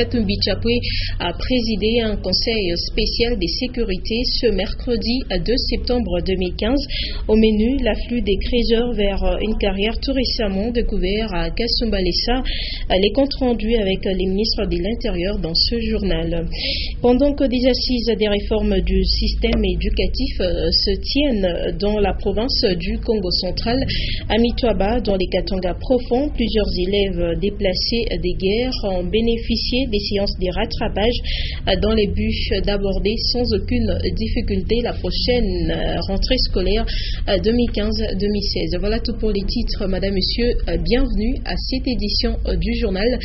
Katumbi Chapwe a présidé un conseil spécial des sécurités ce mercredi 2 septembre 2015. Au menu, l'afflux des créateurs vers une carrière tout récemment découverte à Kasumbalesa. Les comptes rendus avec les ministres de l'Intérieur dans ce journal. Pendant que des assises des réformes du système éducatif se tiennent dans la province du Congo central, à Mitwaba, dans les Katanga profonds, plusieurs élèves déplacés des guerres ont bénéficié des séances de rattrapage dans les buts d'aborder sans aucune difficulté la prochaine rentrée scolaire 2015-2016. Voilà tout pour les titres, madame, monsieur. Bienvenue à cette édition du journal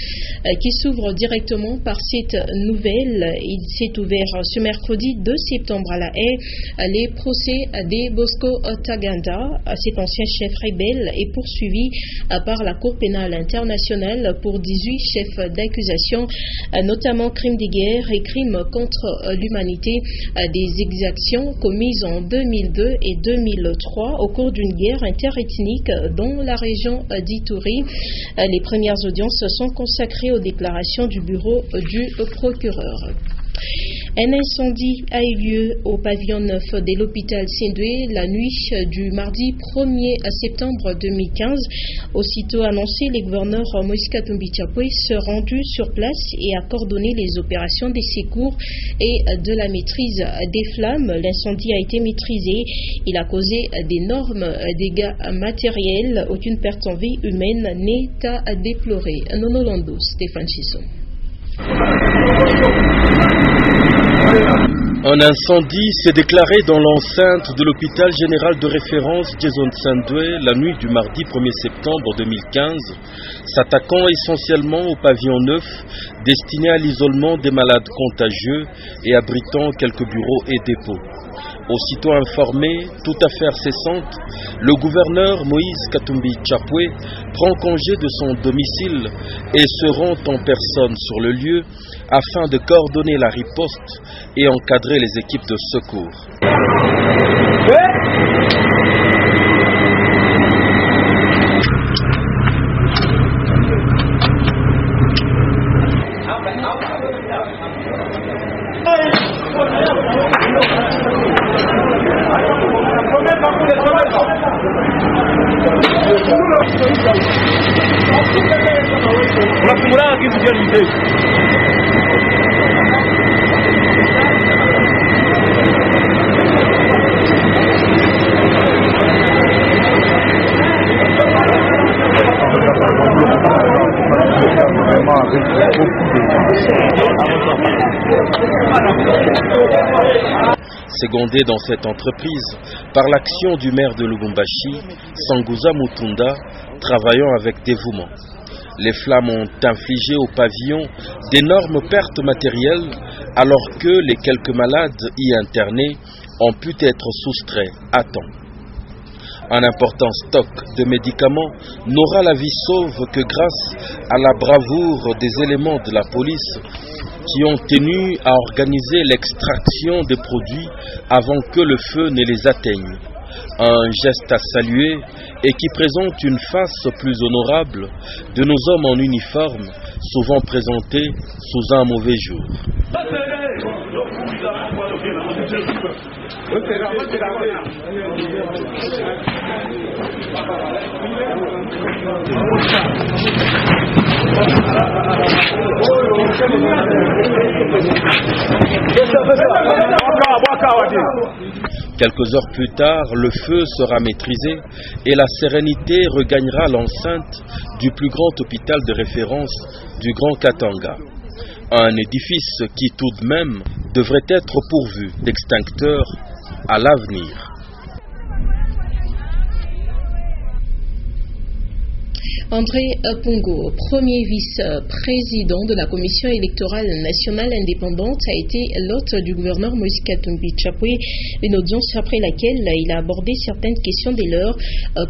qui s'ouvre directement par cette nouvelle. Il s'est ouvert ce mercredi 2 septembre à La Haye. Les procès de Bosco Ntaganda, cet ancien chef rebelle, est poursuivi par la Cour pénale internationale pour 18 chefs d'accusation, notamment crimes de guerre et crimes contre l'humanité, des exactions commises en 2002 et 2003 au cours d'une guerre interethnique dans la région d'Ituri. Les premières audiences sont consacrées aux déclarations du bureau du procureur. Un incendie a eu lieu au pavillon 9 de l'hôpital Sendoué la nuit du mardi 1er septembre 2015. Aussitôt annoncé, le gouverneur Moïse Katumbi Chapwe se rendu sur place et a coordonné les opérations des secours et de la maîtrise des flammes. L'incendie a été maîtrisé. Il a causé d'énormes dégâts matériels. Aucune perte en vie humaine n'est à déplorer. Nonolondo, Stéphane Chisson. Un incendie s'est déclaré dans l'enceinte de l'hôpital général de référence Jason Sendoué la nuit du mardi 1er septembre 2015, s'attaquant essentiellement au pavillon 9 destiné à l'isolement des malades contagieux et abritant quelques bureaux et dépôts. Aussitôt informé, toute affaire cessante, le gouverneur Moïse Katumbi Chapwe prend congé de son domicile et se rend en personne sur le lieu afin de coordonner la riposte et encadrer les équipes de secours. Secondé dans cette entreprise par l'action du maire de Lubumbashi, Sanguza Mutunda, travaillant avec dévouement. Les flammes ont infligé au pavillon d'énormes pertes matérielles alors que les quelques malades y internés ont pu être soustraits à temps. Un important stock de médicaments n'aura la vie sauve que grâce à la bravoure des éléments de la police qui ont tenu à organiser l'extraction des produits avant que le feu ne les atteigne. Un geste à saluer et qui présente une face plus honorable de nos hommes en uniforme, souvent présentés sous un mauvais jour. Quelques heures plus tard, le feu sera maîtrisé et la sérénité regagnera l'enceinte du plus grand hôpital de référence du Grand Katanga. Un édifice qui tout de même devrait être pourvu d'extincteurs à l'avenir. André Pongo, premier vice-président de la Commission électorale nationale indépendante, a été l'hôte du gouverneur Moïse Katumbi Chapwe, une audience après laquelle il a abordé certaines questions des leurs,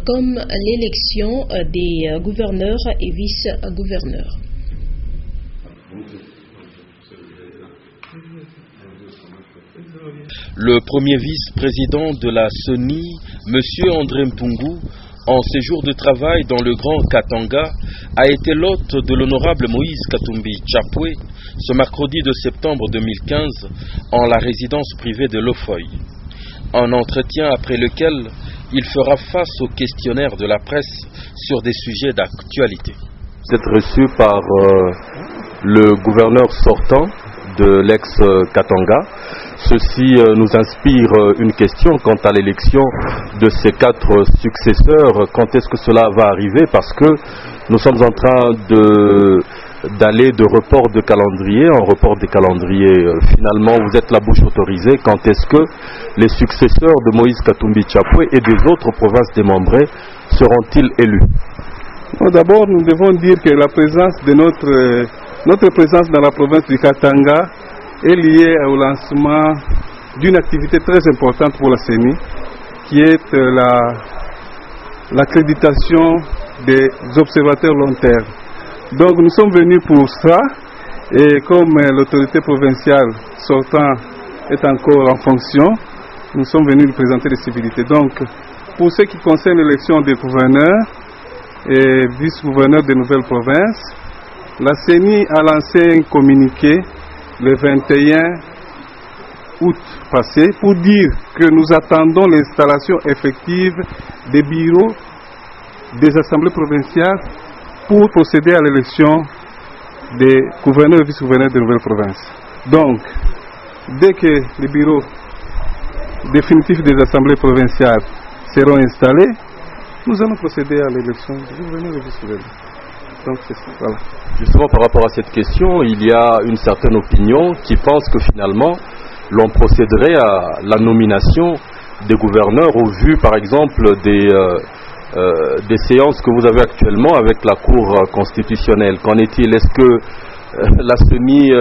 comme l'élection des gouverneurs et vice-gouverneurs. Le premier vice-président de la CENI, M. André Mpungu, en séjour de travail dans le Grand Katanga, a été l'hôte de l'honorable Moïse Katumbi Tchapwe ce mercredi de septembre 2015 en la résidence privée de Lofoy. Un entretien après lequel il fera face au questionnaire de la presse sur des sujets d'actualité. Vous êtes reçu par le gouverneur sortant de l'ex-Katanga. Ceci nous inspire une question quant à l'élection de ces 4 successeurs. Quand est-ce que cela va arriver? Parce que nous sommes en train d'aller de report de calendrier en report des calendriers. Finalement, vous êtes la bouche autorisée. Quand est-ce que les successeurs de Moïse Katumbi Tchapwe et des autres provinces démembrées seront-ils élus? D'abord, nous devons dire que la présence de notre présence dans la province du Katanga est liée au lancement d'une activité très importante pour la CENI, qui est l'accréditation des observateurs long terme. Donc nous sommes venus pour ça, et comme l'autorité provinciale sortant est encore en fonction, nous sommes venus lui présenter les civilités. Donc pour ce qui concerne l'élection des gouverneurs et vice-gouverneurs des nouvelles provinces, la CENI a lancé un communiqué le 21 août passé pour dire que nous attendons l'installation effective des bureaux des assemblées provinciales pour procéder à l'élection des gouverneurs et vice-gouverneurs des nouvelles provinces. Donc, dès que les bureaux définitifs des assemblées provinciales seront installés, nous allons procéder à l'élection des gouverneurs et vice-gouverneurs. Donc, c'est ça, voilà. Justement, par rapport à cette question, il y a une certaine opinion qui pense que finalement, l'on procéderait à la nomination des gouverneurs au vu, par exemple, des séances que vous avez actuellement avec la Cour constitutionnelle. Qu'en est-il? Est-ce que la CENI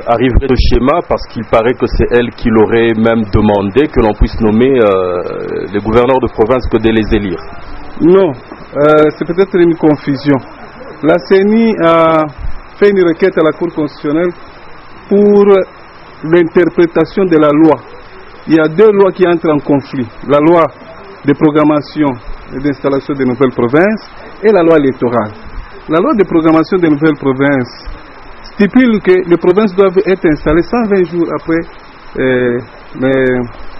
arriverait au schéma parce qu'il paraît que c'est elle qui l'aurait même demandé que l'on puisse nommer les gouverneurs de province que de les élire? Non, c'est peut-être une confusion. La CENI a fait une requête à la Cour constitutionnelle pour l'interprétation de la loi. Il y a 2 lois qui entrent en conflit. La loi de programmation et d'installation des nouvelles provinces et la loi électorale. La loi de programmation des nouvelles provinces stipule que les provinces doivent être installées 120 jours après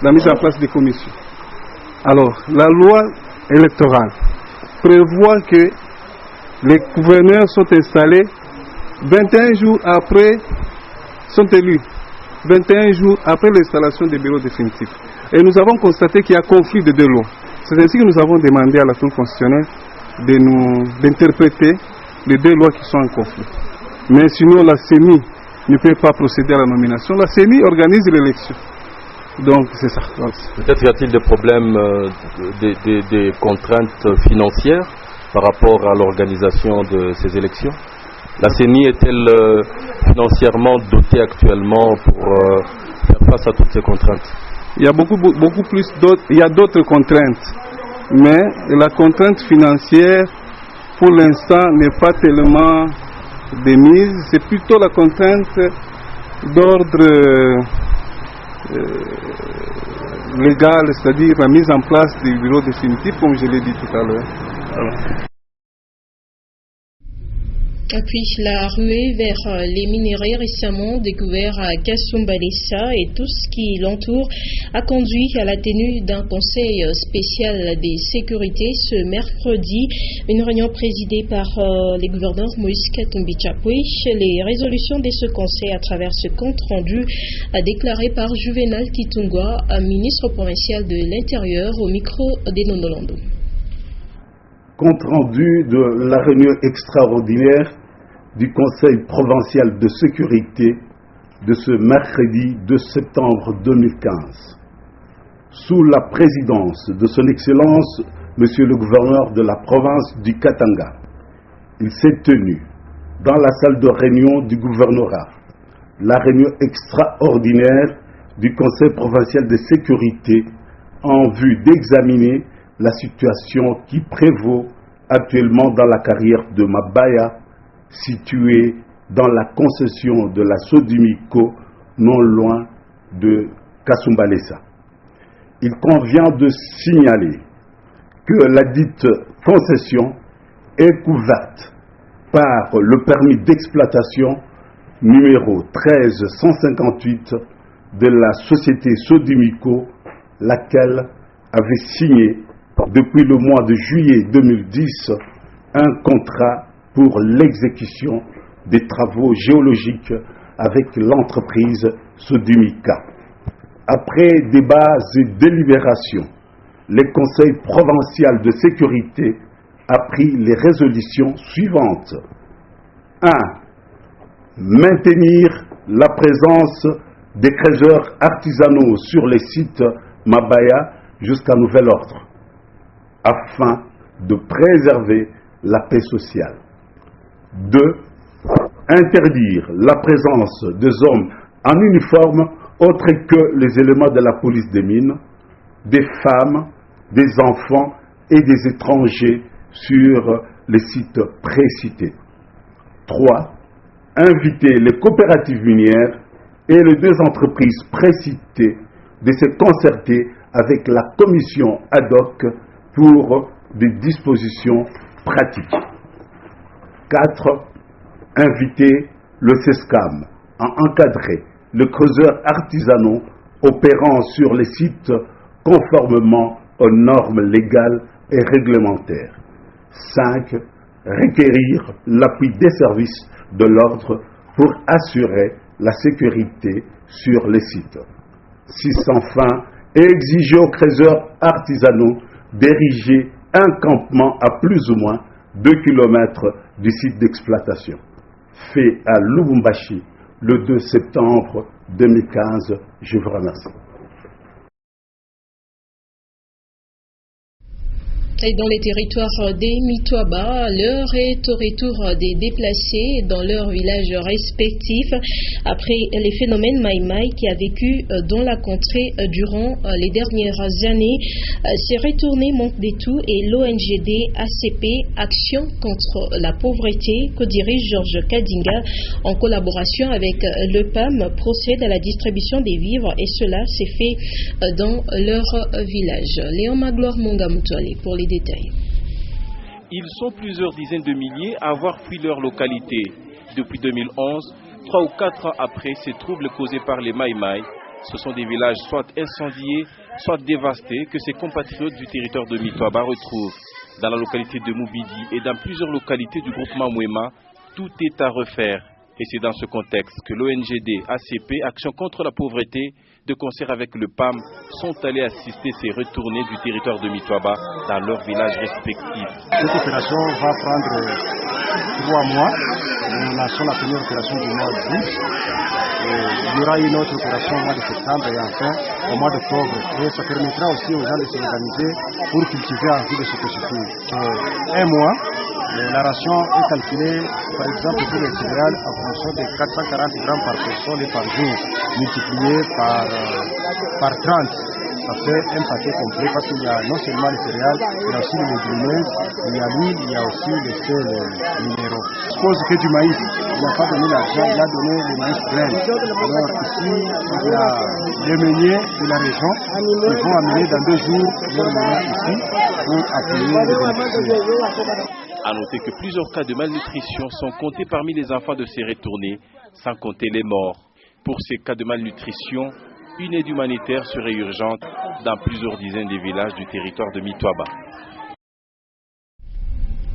la mise en place des commissions. Alors, la loi électorale prévoit que les gouverneurs sont installés 21 jours après, sont élus 21 jours après l'installation des bureaux définitifs. Et nous avons constaté qu'il y a conflit de 2 lois. C'est ainsi que nous avons demandé à la Cour constitutionnelle d'interpréter les 2 lois qui sont en conflit. Mais sinon, la CENI ne peut pas procéder à la nomination. La CENI organise l'élection. Donc, c'est ça. Peut-être y a-t-il des problèmes, des contraintes financières par rapport à l'organisation de ces élections? La CENI est-elle financièrement dotée actuellement pour faire face à toutes ces contraintes? Il y a beaucoup plus d'autres, il y a d'autres contraintes, mais la contrainte financière pour l'instant n'est pas tellement de mise, c'est plutôt la contrainte d'ordre légal, c'est-à-dire la mise en place des bureaux définitifs, comme je l'ai dit tout à l'heure. Voilà. Puis la ruée vers les minerais récemment découverts à Kasumbalesa et tout ce qui l'entoure a conduit à la tenue d'un conseil spécial des sécurités ce mercredi. Une réunion présidée par les gouverneurs Moïse Katumbi Tchapwe. Les résolutions de ce conseil à travers ce compte rendu déclaré par Juvenal Kitungwa, ministre provincial de l'Intérieur, au micro des Nondolando. Compte rendu de la réunion extraordinaire du Conseil provincial de sécurité de ce mercredi 2 septembre 2015. Sous la présidence de son Excellence, Monsieur le gouverneur de la province du Katanga, il s'est tenu dans la salle de réunion du gouvernorat la réunion extraordinaire du Conseil provincial de sécurité en vue d'examiner la situation qui prévaut actuellement dans la carrière de Mabaya, située dans la concession de la Sodimiko, non loin de Kasumbalesa. Il convient de signaler que la dite concession est couverte par le permis d'exploitation numéro 13158 de la société Sodimico, laquelle avait signé depuis le mois de juillet 2010 un contrat pour l'exécution des travaux géologiques avec l'entreprise Sodimica. Après débats et délibérations, le Conseil provincial de sécurité a pris les résolutions suivantes. 1. Maintenir la présence des creuseurs artisanaux sur les sites Mabaya jusqu'à nouvel ordre, afin de préserver la paix sociale. 2. Interdire la présence des hommes en uniforme autres que les éléments de la police des mines, des femmes, des enfants et des étrangers sur les sites précités. 3. Inviter les coopératives minières et les deux entreprises précitées de se concerter avec la commission ad hoc pour des dispositions pratiques. 4. Inviter le CESCAM à encadrer les creuseurs artisanaux opérant sur les sites conformément aux normes légales et réglementaires. 5. Requérir l'appui des services de l'ordre pour assurer la sécurité sur les sites. 6. Enfin, exiger aux creuseurs artisanaux d'ériger un campement à plus ou moins 2 km du site d'exploitation. Fait à Lubumbashi le 2 septembre 2015. Je vous remercie. Et dans les territoires des Mitwaba, l'heure est au retour des déplacés dans leurs villages respectifs après les phénomènes Maïmaï qui a vécu dans la contrée durant les dernières années. Ces retournés manquent des tout et l'ONGD ACP, Action contre la pauvreté, que dirige Georges Kadinga en collaboration avec le PAM, procède à la distribution des vivres et cela s'est fait dans leur village. Léon Magloire Mongamutwale pour les détails. Ils sont plusieurs dizaines de milliers à avoir fui leur localité. Depuis 2011, 3 ou 4 ans après ces troubles causés par les Maïmaï, ce sont des villages soit incendiés, soit dévastés que ces compatriotes du territoire de Mitwaba retrouvent. Dans la localité de Moubidi et dans plusieurs localités du groupement Mouema, tout est à refaire. Et c'est dans ce contexte que l'ONGD ACP, Action contre la pauvreté, de concert avec le PAM, sont allés assister ces retournés du territoire de Mitwaba dans leurs villages respectifs. Cette opération va prendre 3 mois. Nous lançons la première opération du mois d'août. Il y aura une autre opération au mois de septembre et enfin au mois d'octobre. Et ça permettra aussi aux gens de s'organiser pour cultiver en vue de ce que je fais. Un mois. La ration est calculée, par exemple, pour les céréales en fonction de 440 grammes par personne et par jour, multiplié par 30. Ça fait un paquet complet parce qu'il y a non seulement les céréales, il y a aussi les légumineuses, il y a l'huile, il y a aussi les sels minéraux. Je suppose que du maïs, il n'a pas donné l'argent, il a donné le maïs plein. Alors ici, il y a les meuniers de la région qui vont amener dans 2 jours leur meunier ici pour appuyer les bénéficiaires. A noter que plusieurs cas de malnutrition sont comptés parmi les enfants de ces retournés, sans compter les morts. Pour ces cas de malnutrition, une aide humanitaire serait urgente dans plusieurs dizaines de villages du territoire de Mitwaba.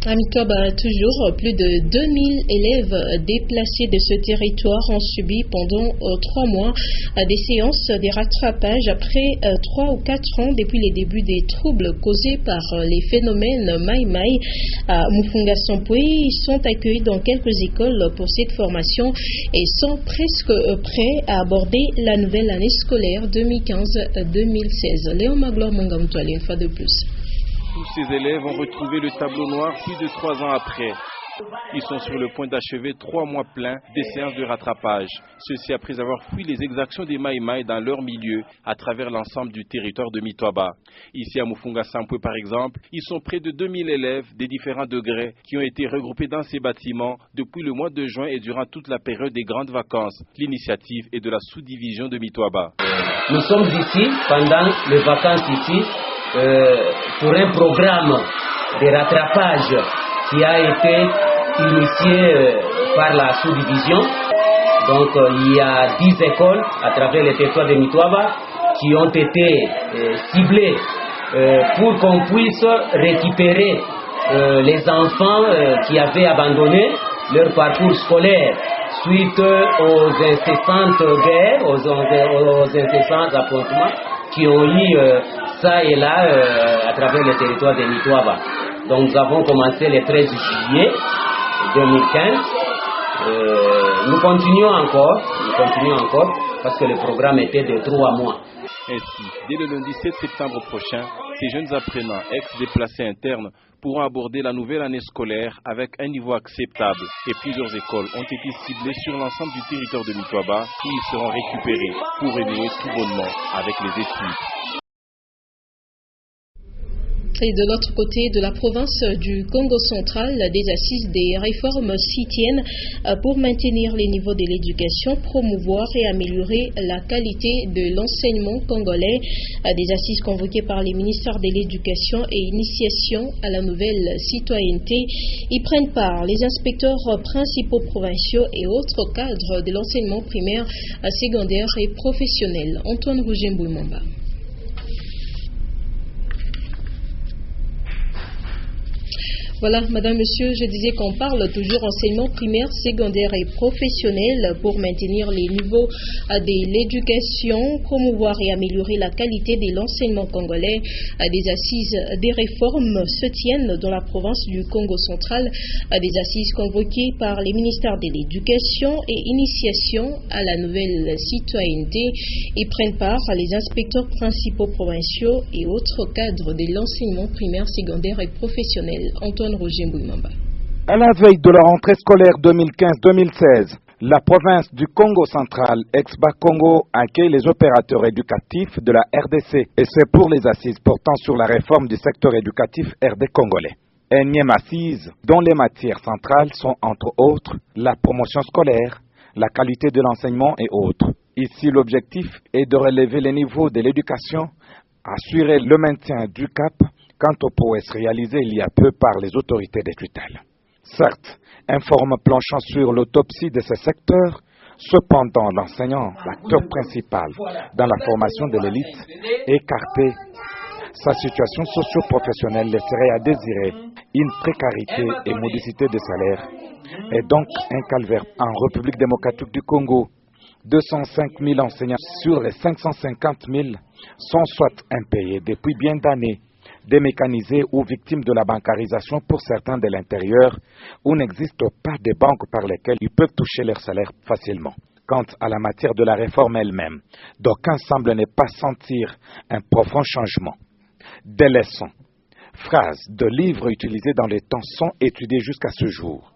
À Mitwaba, toujours, plus de 2000 élèves déplacés de ce territoire ont subi pendant 3 mois des séances de rattrapage après 3 ou 4 ans depuis les débuts des troubles causés par les phénomènes Maïmaï. À Mufunga Sampoué, ils sont accueillis dans quelques écoles pour cette formation et sont presque prêts à aborder la nouvelle année scolaire 2015-2016. Léon Magloire Mongamutwale, une fois de plus. Tous ces élèves ont retrouvé le tableau noir plus de 3 ans après. Ils sont sur le point d'achever 3 mois pleins des séances de rattrapage. Ceci après avoir fui les exactions des Maïmaï dans leur milieu à travers l'ensemble du territoire de Mitwaba. Ici à Mufunga Sampoué par exemple, ils sont près de 2000 élèves des différents degrés qui ont été regroupés dans ces bâtiments depuis le mois de juin et durant toute la période des grandes vacances. L'initiative est de la sous-division de Mitwaba. Nous sommes ici pendant les vacances ici pour un programme de rattrapage qui a été initié par la sous-division. Donc il y a 10 écoles à travers le territoire de Mitwaba qui ont été ciblées pour qu'on puisse récupérer les enfants qui avaient abandonné leur parcours scolaire suite aux incessantes guerres, aux incessants affrontements qui ont eu ça et là à travers le territoire de Mitwaba. Donc nous avons commencé le 13 juillet 2015. Nous continuons encore parce que le programme était de 3 mois. Ainsi, dès le lundi 7 septembre prochain, ces jeunes apprenants ex-déplacés internes pourront aborder la nouvelle année scolaire avec un niveau acceptable et plusieurs écoles ont été ciblées sur l'ensemble du territoire de Mitwaba où ils seront récupérés pour renouer tout bonnement avec les études. Et de l'autre côté de la province du Congo central, des assises des réformes s'y tiennent pour maintenir les niveaux de l'éducation, promouvoir et améliorer la qualité de l'enseignement congolais. Des assises convoquées par les ministères de l'éducation et initiation à la nouvelle citoyenneté. Y prennent part les inspecteurs principaux provinciaux et autres cadres de l'enseignement primaire, secondaire et professionnel. Antoine Rouget-Mboumamba. Voilà, madame, monsieur, je disais qu'on parle toujours enseignement primaire, secondaire et professionnel pour maintenir les niveaux de l'éducation, promouvoir et améliorer la qualité de l'enseignement congolais. Des assises des réformes se tiennent dans la province du Congo central, des assises convoquées par les ministères de l'éducation et initiation à la nouvelle citoyenneté. Y prennent part les inspecteurs principaux provinciaux et autres cadres de l'enseignement primaire, secondaire et professionnel. À la veille de la rentrée scolaire 2015-2016, la province du Congo central, ex-Bakongo, accueille les opérateurs éducatifs de la RDC et c'est pour les assises portant sur la réforme du secteur éducatif RD congolais. Énième assise dont les matières centrales sont entre autres la promotion scolaire, la qualité de l'enseignement et autres. Ici, l'objectif est de relever les niveaux de l'éducation, assurer le maintien du cap quant aux prouesses réalisées il y a peu par les autorités de tutelle. Certes, informe planchant sur l'autopsie de ces secteurs, cependant l'enseignant, l'acteur principal dans la formation de l'élite, écarté, sa situation socio-professionnelle laisserait à désirer une précarité et modicité de salaire, et donc un calvaire en République démocratique du Congo. 205 000 enseignants sur les 550 000 sont soit impayés depuis bien d'années, démécanisés ou victimes de la bancarisation pour certains de l'intérieur, où n'existe pas de banques par lesquelles ils peuvent toucher leur salaire facilement. Quant à la matière de la réforme elle-même, d'aucuns semblent ne pas sentir un profond changement. Des leçons, phrases de livres utilisés dans les temps sont étudiées jusqu'à ce jour.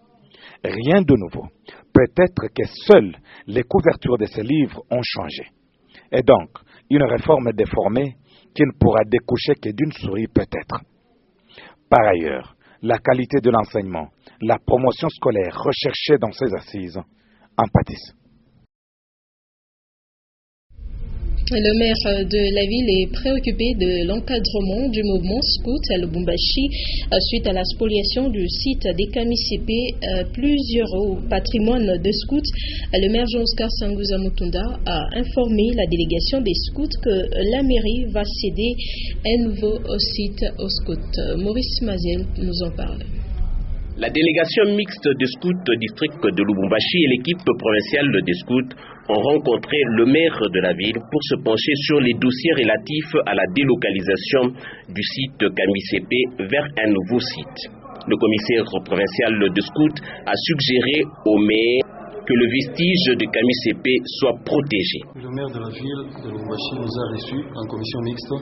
Rien de nouveau. Peut-être que seules les couvertures de ces livres ont changé. Et donc, une réforme déformée qui ne pourra découcher que d'une souris peut-être. Par ailleurs, la qualité de l'enseignement, la promotion scolaire recherchée dans ces assises en pâtissent. Le maire de la ville est préoccupé de l'encadrement du mouvement scout à Lubumbashi suite à la spoliation du site des Kamisepe, plusieurs au patrimoine de scouts. Le maire Jean-Oscar Sanguza Mutunda a informé la délégation des scouts que la mairie va céder un nouveau site aux scouts. Maurice Maziel nous en parle. La délégation mixte des scouts district de Lubumbashi et l'équipe provinciale des scouts ont rencontré le maire de la ville pour se pencher sur les dossiers relatifs à la délocalisation du site Kamisepe vers un nouveau site. Le commissaire provincial de scouts a suggéré au maire que le vestige de Kamisepe soit protégé. Le maire de la ville de Lubumbashi nous a reçus en commission mixte,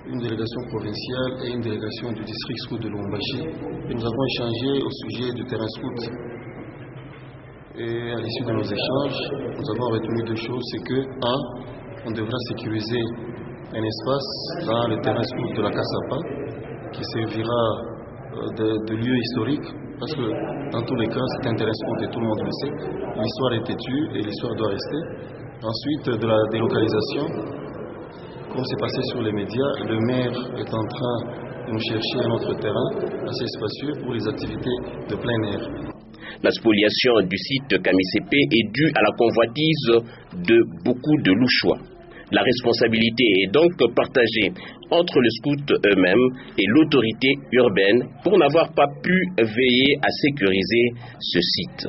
une délégation provinciale et une délégation du district scout de Lubumbashi, et nous avons échangé au sujet du terrain scout. Et à l'issue de nos échanges, nous avons retenu deux choses. C'est que, on devra sécuriser un espace dans le terrain scout de la Kasapa qui servira de lieu historique, parce que dans tous les cas, c'est un terrain scout et tout le monde le sait. L'histoire est têtue et l'histoire doit rester. Ensuite, de la délocalisation, comme c'est passé sur les médias, le maire est en train de nous chercher un autre terrain assez spacieux pour les activités de plein air. La spoliation du site Kamisepe est due à la convoitise de beaucoup de Louchois. La responsabilité est donc partagée entre les scouts eux-mêmes et l'autorité urbaine pour n'avoir pas pu veiller à sécuriser ce site.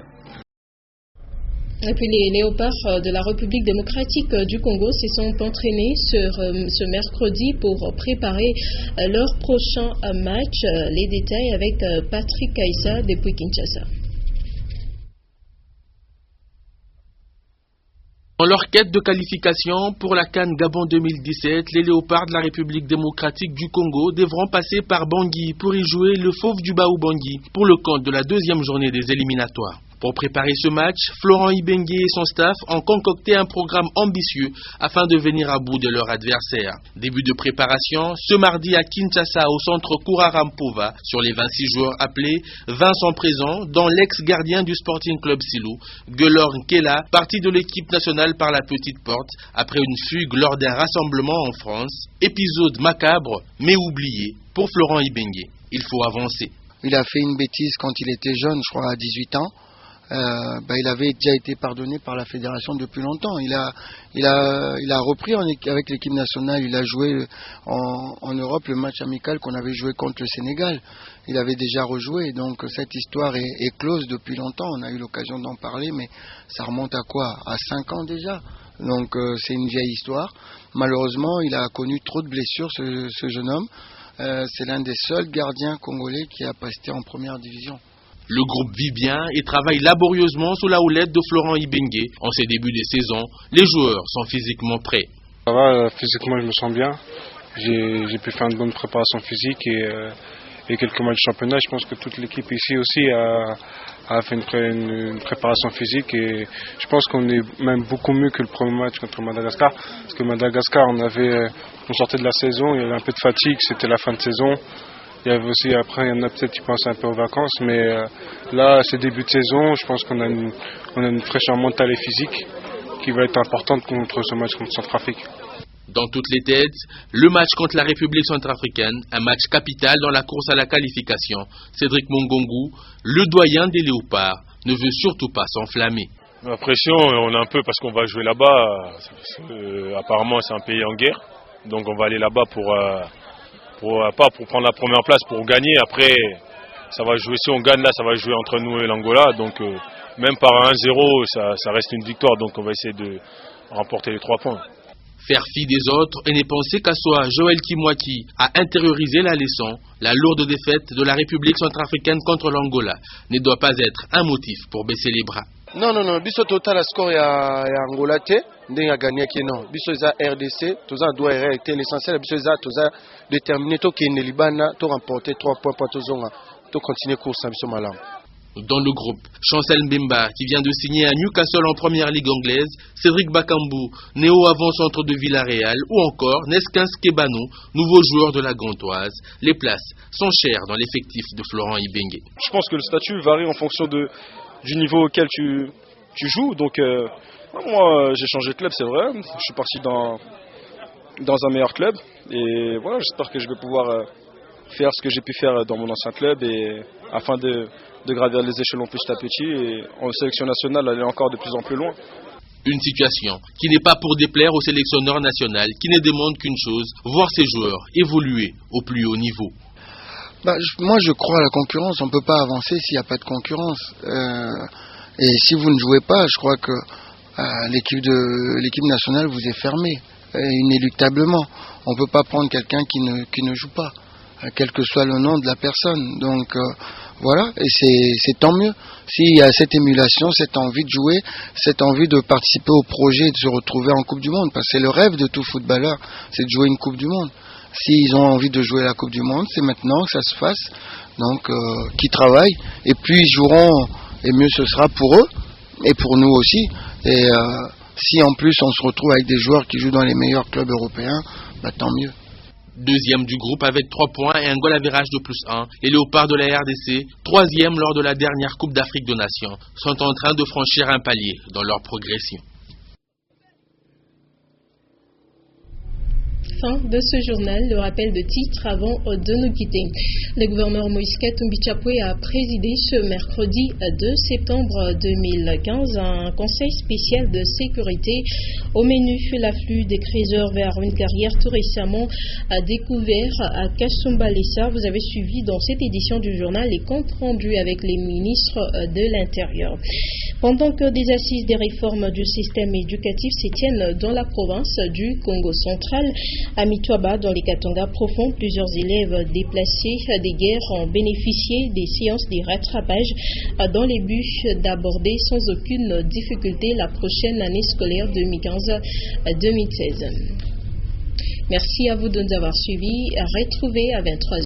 Et puis les léopards de la République démocratique du Congo se sont entraînés ce mercredi pour préparer leur prochain match. Les détails avec Patrick Kaïssa depuis Kinshasa. Dans leur quête de qualification pour la CAN Gabon 2017, les léopards de la République démocratique du Congo devront passer par Bangui pour y jouer le Fauve du Baou Bangui pour le compte de la deuxième journée des éliminatoires. Pour préparer ce match, Florent Ibenge et son staff ont concocté un programme ambitieux afin de venir à bout de leur adversaire. Début de préparation, ce mardi à Kinshasa au centre Kourarampova. Sur les 26 joueurs appelés, 20 sont présents, dont l'ex-gardien du Sporting Club Silou, Guelor Nkela, parti de l'équipe nationale par la petite porte après une fugue lors d'un rassemblement en France. Épisode macabre, mais oublié pour Florent Ibenge. Il faut avancer. Il a fait une bêtise quand il était jeune, je crois à 18 ans. Il avait déjà été pardonné par la fédération depuis longtemps. Il a repris avec l'équipe nationale. Il a joué en Europe le match amical qu'on avait joué contre le Sénégal. Il avait déjà rejoué. Donc cette histoire est close depuis longtemps. On a eu l'occasion d'en parler, mais ça remonte à quoi? À 5 ans déjà. Donc c'est une vieille histoire. Malheureusement, il a connu trop de blessures, ce jeune homme. C'est l'un des seuls gardiens congolais qui a presté en première division. Le groupe vit bien et travaille laborieusement sous la houlette de Florent Ibenge. En ces débuts de saison, les joueurs sont physiquement prêts. Ça va, physiquement je me sens bien. J'ai pu faire une bonne préparation physique et quelques matchs de championnat. Je pense que toute l'équipe ici aussi a fait une préparation physique et je pense qu'on est même beaucoup mieux que le premier match contre Madagascar. Parce que Madagascar, on sortait de la saison, il y avait un peu de fatigue, c'était la fin de saison. Il y avait aussi, après, il y en a peut-être qui pensent un peu aux vacances, mais là, c'est début de saison, je pense qu'on a une fraîcheur mentale et physique qui va être importante contre ce match contre Centrafrique. Dans toutes les têtes, le match contre la République centrafricaine, un match capital dans la course à la qualification. Cédric Mongongu, le doyen des Léopards, ne veut surtout pas s'enflammer. La pression, on a un peu parce qu'on va jouer là-bas. Apparemment, c'est un pays en guerre, donc on va aller là-bas pas pour prendre la première place, pour gagner. Après, ça va jouer, si on gagne là, ça va jouer entre nous et l'Angola. Donc même par 1-0, ça reste une victoire. Donc on va essayer de remporter les 3 points. Faire fi des autres et ne penser qu'à soi. Joël Kimwaki a intériorisé la leçon. La lourde défaite de la République centrafricaine contre l'Angola ne doit pas être un motif pour baisser les bras. Non, biso total score ya Angola te ndenge a gagné ki non. Biso eza RDC, toza doit réalité l'essentiel biso eza toza déterminé to kende libana to remporter 3 points pour tozonga to continuer course biso malamu. Dans le groupe, Chancel Mbemba qui vient de signer à Newcastle en première ligue anglaise, Cédric Bakambu, néo avant-centre de Villarreal ou encore Neskins Kebano, nouveau joueur de la Gantoise. Les places sont chères dans l'effectif de Florent Ibenge. Je pense que le statut varie en fonction du niveau auquel tu joues. Donc moi j'ai changé de club, c'est vrai. Je suis parti dans un meilleur club et voilà, j'espère que je vais pouvoir faire ce que j'ai pu faire dans mon ancien club et afin de gravir les échelons petit à petit et en sélection nationale aller encore de plus en plus loin. Une situation qui n'est pas pour déplaire au sélectionneur national qui ne demande qu'une chose, voir ses joueurs évoluer au plus haut niveau. Moi je crois à la concurrence, on ne peut pas avancer s'il n'y a pas de concurrence. Et si vous ne jouez pas, je crois que l'équipe nationale vous est fermée, inéluctablement. On ne peut pas prendre quelqu'un qui ne joue pas, quel que soit le nom de la personne. Donc voilà, et c'est tant mieux. S'il y a cette émulation, cette envie de jouer, cette envie de participer au projet, de se retrouver en Coupe du Monde, parce que c'est le rêve de tout footballeur, c'est de jouer une Coupe du Monde. S'ils ont envie de jouer la Coupe du Monde, c'est maintenant que ça se fasse. Donc, qu'ils travaillent, et plus ils joueront, et mieux ce sera pour eux, et pour nous aussi. Et si en plus on se retrouve avec des joueurs qui jouent dans les meilleurs clubs européens, tant mieux. Deuxième du groupe avec 3 points et un goal average de +1. Les Léopards de la RDC, troisième lors de la dernière Coupe d'Afrique de Nations, sont en train de franchir un palier dans leur progression. fin de ce journal. Le rappel de titres avant de nous quitter. Le gouverneur Moïse Katumbi Chapwe a présidé ce mercredi 2 septembre 2015 un conseil spécial de sécurité. Au menu, l'afflux des créateurs vers une carrière tout récemment découvert à Kasumbalesa. Vous avez suivi dans cette édition du journal les comptes rendus avec les ministres de l'Intérieur. Pendant que des assises des réformes du système éducatif se tiennent dans la province du Congo central, à Mitwaba, dans les Katanga profonds, plusieurs élèves déplacés des guerres ont bénéficié des séances de rattrapage dans les buts d'aborder sans aucune difficulté la prochaine année scolaire 2015-2016. Merci à vous de nous avoir suivis. Retrouvez à 23h.